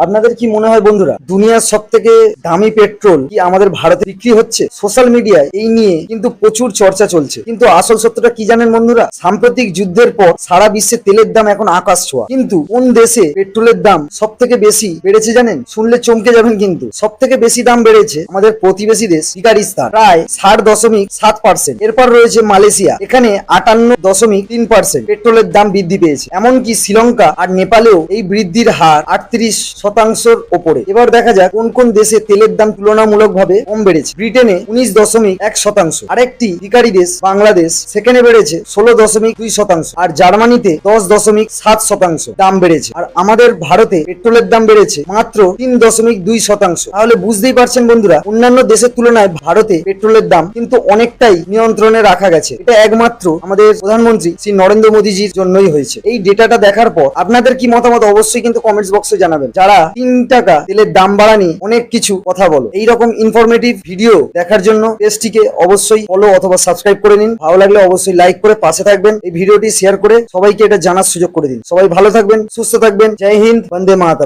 আপনাদের কি মনে হয় বন্ধুরা, দুনিয়ার সব থেকে দামি পেট্রোল কি আমাদের ভারতে বিক্রি হচ্ছে? সোশ্যাল মিডিয়ায় এই নিয়ে কিন্তু প্রচুর চর্চা চলছে, কিন্তু আসল সত্যটা কি জানেন বন্ধুরা? সাম্প্রতিক যুদ্ধের পর সারা বিশ্বে তেলের দাম এখন আকাশ ছোঁয়া, কিন্তু কোন দেশে পেট্রোলের দাম সব থেকে বেশি বেড়েছে জানেন? শুনলে চমকে যাবেন। কিন্তু সব থেকে বেশি দাম বেড়েছে আমাদের প্রতিবেশী দেশ কিরগিজস্তান, প্রায় 60.7%। এরপর রয়েছে মালয়েশিয়া, এখানে 58.3% পেট্রোলের দাম বৃদ্ধি পেয়েছে। এমনকি শ্রীলঙ্কা আর নেপালেও এই বৃদ্ধির হার 38%-র ওপরে। এবার দেখা যাক কোন কোন দেশে তেলের দাম তুলনামূলকভাবে কম বেড়েছে। ব্রিটেনে 19.1%, আরেকটি ভিখারি দেশ বাংলাদেশ, সেখানে বেড়েছে 16.2%, আর জার্মানিতে 10.7% দাম বেড়েছে। আর আমাদের ভারতে পেট্রোলের দাম বেড়েছে মাত্র 3.2%। তাহলে বুঝতেই পারছেন বন্ধুরা, অন্যান্য দেশের তুলনায় ভারতে পেট্রোলের দাম কিন্তু অনেকটাই নিয়ন্ত্রণে রাখা গেছে। এটা একমাত্র আমাদের প্রধানমন্ত্রী শ্রী নরেন্দ্র মোদীজির জন্যই হয়েছে। এই ডেটাটা দেখার পর আপনাদের কি মতামত অবশ্যই কিন্তু কমেন্টস বক্সে জানাবেন। যারা 3 টাকা তেলের দাম বাড়ানি অনেক কিছু কথা বলো, এইরকম ইনফরমেটিভ ভিডিও দেখার জন্য পেজটিকে অবশ্যই ফলো অথবা সাবস্ক্রাইব করে নিন। ভালো লাগলে অবশ্যই লাইক করে পাশে থাকবেন। এই ভিডিওটি শেয়ার করে সবাইকে এটা জানার সুযোগ করে দিন। সবাই ভালো থাকবেন, সুস্থ থাকবেন। জয় হিন্দ, বন্দে মাতরম।